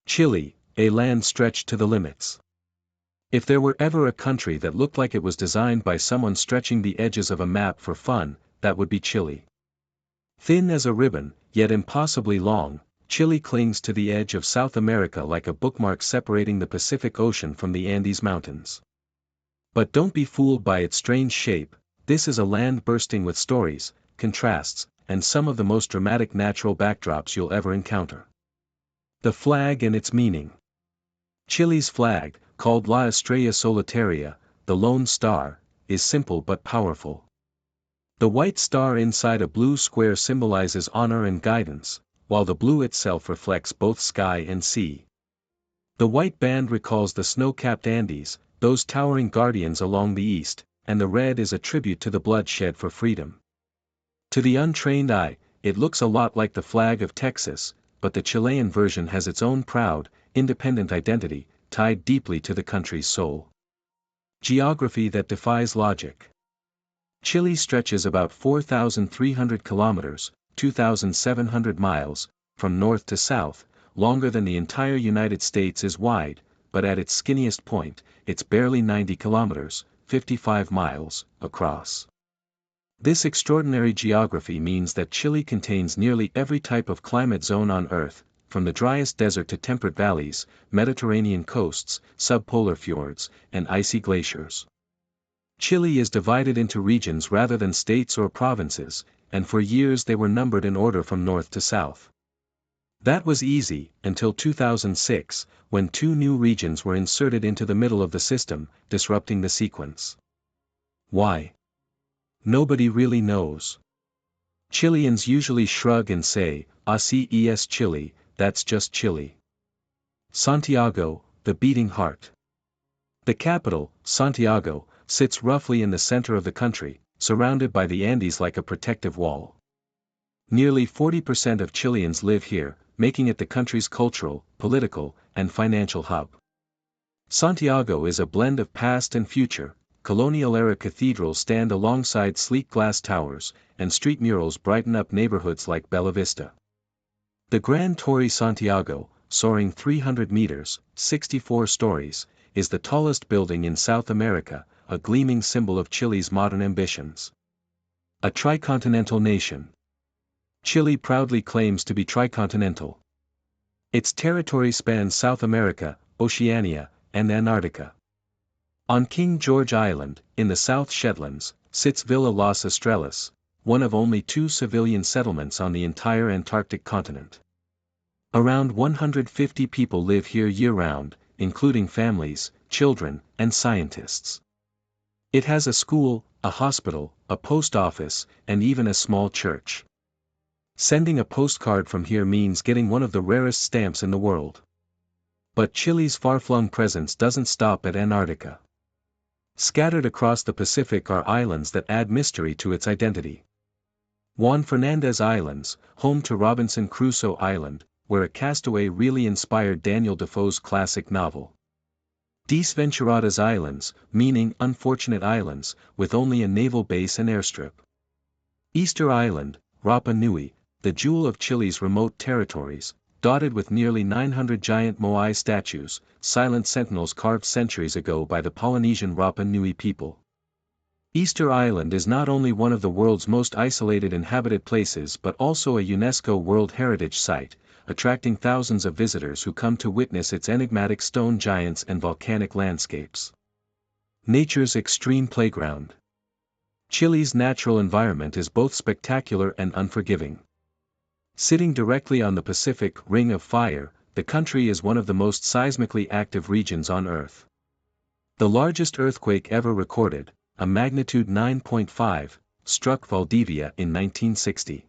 Chile, a land stretched to the limits. If there were ever a country that looked like it was designed by someone stretching the edges of a map for fun, that would be Chile. Thin as a ribbon, yet impossibly long, Chile clings to the edge of South America like a bookmark separating the Pacific Ocean from the Andes Mountains. But don't be fooled by its strange shape. This is a land bursting with stories, contrasts, and some of the most dramatic natural backdrops you'll ever encounter. The flag and its meaning. Chile's flag, called La Estrella Solitaria, the Lone Star, is simple but powerful. The white star inside a blue square symbolizes honor and guidance, while the blue itself reflects both sky and sea. The white band recalls the snow-capped Andes, those towering guardians along the east, and the red is a tribute to the blood shed for freedom. To the untrained eye, it looks a lot like the flag of Texas, but the Chilean version has its own proud, independent identity, tied deeply to the country's soul. Geography that defies logic. Chile stretches about 4,300 kilometers, 2,700 miles, from north to south, longer than the entire United States is wide, but at its skinniest point, it's barely 90 kilometers, 55 miles, across. This extraordinary geography means that Chile contains nearly every type of climate zone on Earth, from the driest desert to temperate valleys, Mediterranean coasts, subpolar fjords, and icy glaciers. Chile is divided into regions rather than states or provinces, and for years they were numbered in order from north to south. That was easy, until 2006, when two new regions were inserted into the middle of the system, disrupting the sequence. Why? Nobody really knows. Chileans usually shrug and say, "Así es Chile, that's just Chile." Santiago, the beating heart. The capital, Santiago, sits roughly in the center of the country, surrounded by the Andes like a protective wall. Nearly 40% of Chileans live here, making it the country's cultural, political, and financial hub. Santiago is a blend of past and future. Colonial-era cathedrals stand alongside sleek glass towers, and street murals brighten up neighborhoods like Bella Vista. The Gran Torre Santiago, soaring 300 meters, 64 stories, is the tallest building in South America, a gleaming symbol of Chile's modern ambitions. A tricontinental nation. Chile proudly claims to be tricontinental. Its territory spans South America, Oceania, and Antarctica. On King George Island, in the South Shetlands, sits Villa Las Estrellas, one of only 2 civilian settlements on the entire Antarctic continent. Around 150 people live here year-round, including families, children, and scientists. It has a school, a hospital, a post office, and even a small church. Sending a postcard from here means getting one of the rarest stamps in the world. But Chile's far-flung presence doesn't stop at Antarctica. Scattered across the Pacific are islands that add mystery to its identity. Juan Fernandez Islands, home to Robinson Crusoe Island, where a castaway really inspired Daniel Defoe's classic novel. Desventuradas Islands, meaning unfortunate islands, with only a naval base and airstrip. Easter Island, Rapa Nui, the jewel of Chile's remote territories, dotted with nearly 900 giant moai statues, silent sentinels carved centuries ago by the Polynesian Rapa Nui people. Easter Island is not only one of the world's most isolated inhabited places but also a UNESCO World Heritage Site, attracting thousands of visitors who come to witness its enigmatic stone giants and volcanic landscapes. Nature's extreme playground. Chile's natural environment is both spectacular and unforgiving. Sitting directly on the Pacific Ring of Fire, the country is one of the most seismically active regions on Earth. The largest earthquake ever recorded, a magnitude 9.5, struck Valdivia in 1960.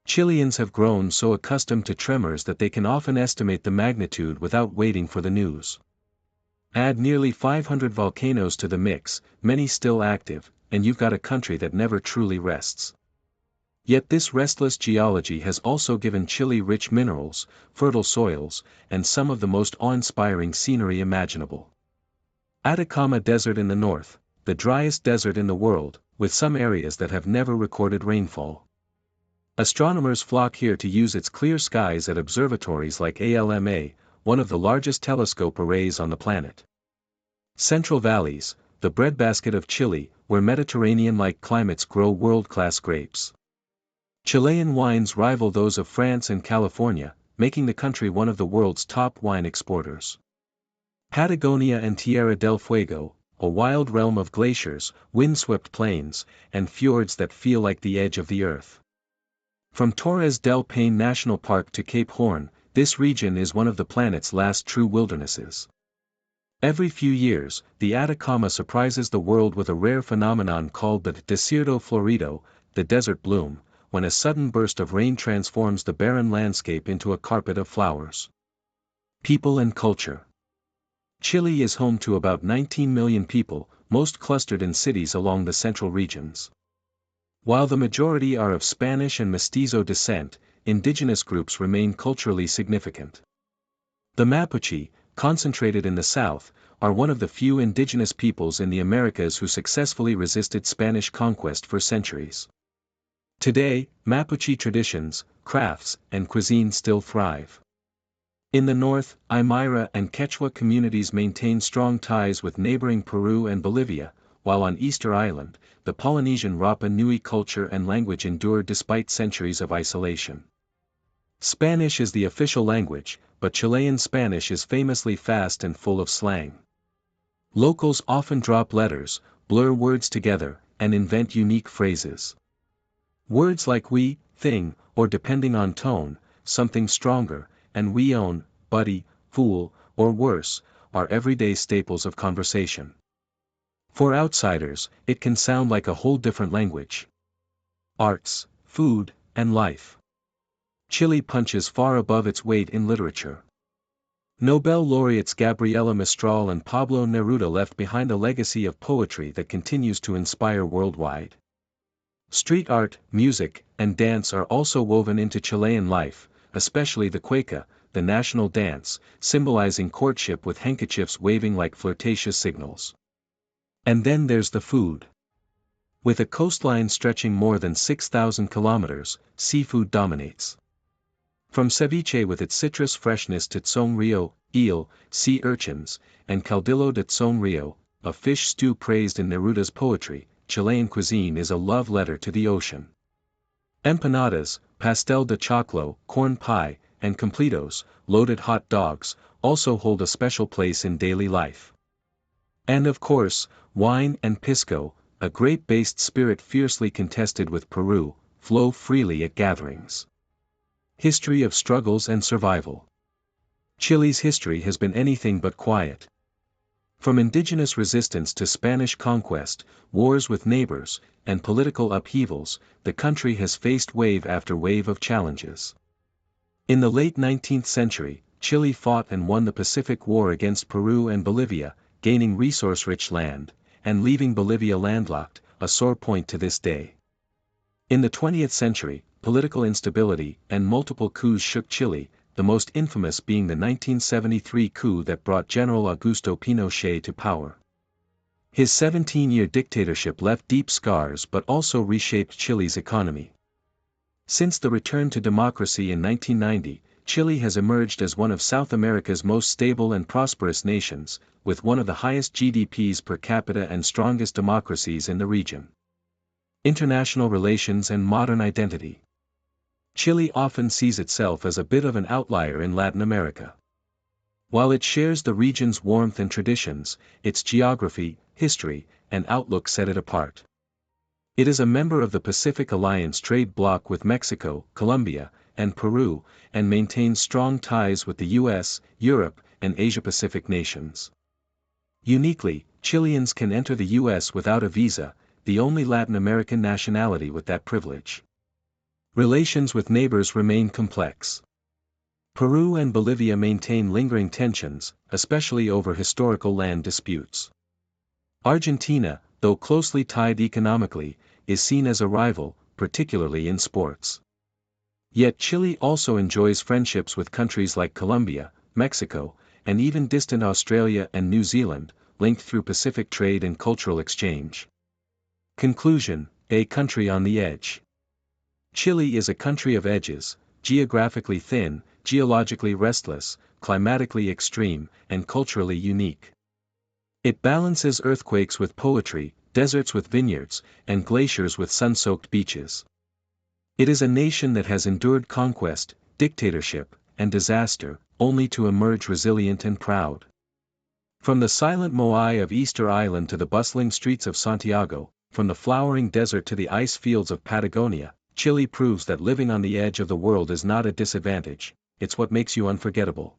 Chileans have grown so accustomed to tremors that they can often estimate the magnitude without waiting for the news. Add nearly 500 volcanoes to the mix, many still active, and you've got a country that never truly rests. Yet this restless geology has also given Chile rich minerals, fertile soils, and some of the most awe-inspiring scenery imaginable. Atacama Desert in the north, the driest desert in the world, with some areas that have never recorded rainfall. Astronomers flock here to use its clear skies at observatories like ALMA, one of the largest telescope arrays on the planet. Central Valleys, the breadbasket of Chile, where Mediterranean-like climates grow world-class grapes. Chilean wines rival those of France and California, making the country one of the world's top wine exporters. Patagonia and Tierra del Fuego, a wild realm of glaciers, windswept plains, and fjords that feel like the edge of the earth. From Torres del Paine National Park to Cape Horn, this region is one of the planet's last true wildernesses. Every few years, the Atacama surprises the world with a rare phenomenon called the Desierto Florido, the desert bloom, when a sudden burst of rain transforms the barren landscape into a carpet of flowers. People and culture. Chile is home to about 19 million people, most clustered in cities along the central regions. While the majority are of Spanish and Mestizo descent, indigenous groups remain culturally significant. The Mapuche, concentrated in the south, are one of the few indigenous peoples in the Americas who successfully resisted Spanish conquest for centuries. Today, Mapuche traditions, crafts, and cuisine still thrive. In the north, Aymara and Quechua communities maintain strong ties with neighboring Peru and Bolivia, while on Easter Island, the Polynesian Rapa Nui culture and language endure despite centuries of isolation. Spanish is the official language, but Chilean Spanish is famously fast and full of slang. Locals often drop letters, blur words together, and invent unique phrases. Words like we, thing, or depending on tone, something stronger, and we own, buddy, fool, or worse, are everyday staples of conversation. For outsiders, it can sound like a whole different language. Arts, food, and life. Chile punches far above its weight in literature. Nobel laureates Gabriela Mistral and Pablo Neruda left behind a legacy of poetry that continues to inspire worldwide. Street art, music, and dance are also woven into Chilean life, especially the cueca, the national dance, symbolizing courtship with handkerchiefs waving like flirtatious signals. And then there's the food. With a coastline stretching more than 6,000 kilometers, seafood dominates. From ceviche with its citrus freshness to tzong rio, eel, sea urchins, and caldillo de tzong rio, a fish stew praised in Neruda's poetry, Chilean cuisine is a love letter to the ocean. Empanadas, pastel de choclo, corn pie, and completos, loaded hot dogs, also hold a special place in daily life. And of course, wine and pisco, a grape-based spirit fiercely contested with Peru, flow freely at gatherings. History of struggles and survival. Chile's history has been anything but quiet. From indigenous resistance to Spanish conquest, wars with neighbors, and political upheavals, the country has faced wave after wave of challenges. In the late 19th century, Chile fought and won the Pacific War against Peru and Bolivia, gaining resource-rich land, and leaving Bolivia landlocked, a sore point to this day. In the 20th century, political instability and multiple coups shook Chile, the most infamous being the 1973 coup that brought General Augusto Pinochet to power. His 17-year dictatorship left deep scars but also reshaped Chile's economy. Since the return to democracy in 1990, Chile has emerged as one of South America's most stable and prosperous nations, with one of the highest GDPs per capita and strongest democracies in the region. International relations and modern identity. Chile often sees itself as a bit of an outlier in Latin America. While it shares the region's warmth and traditions, its geography, history, and outlook set it apart. It is a member of the Pacific Alliance trade bloc with Mexico, Colombia, and Peru, and maintains strong ties with the US, Europe, and Asia-Pacific nations. Uniquely, Chileans can enter the US without a visa, the only Latin American nationality with that privilege. Relations with neighbors remain complex. Peru and Bolivia maintain lingering tensions, especially over historical land disputes. Argentina, though closely tied economically, is seen as a rival, particularly in sports. Yet Chile also enjoys friendships with countries like Colombia, Mexico, and even distant Australia and New Zealand, linked through Pacific trade and cultural exchange. Conclusion: a country on the edge. Chile is a country of edges, geographically thin, geologically restless, climatically extreme, and culturally unique. It balances earthquakes with poetry, deserts with vineyards, and glaciers with sun-soaked beaches. It is a nation that has endured conquest, dictatorship, and disaster, only to emerge resilient and proud. From the silent Moai of Easter Island to the bustling streets of Santiago, from the flowering desert to the ice fields of Patagonia, Chile proves that living on the edge of the world is not a disadvantage, it's what makes you unforgettable.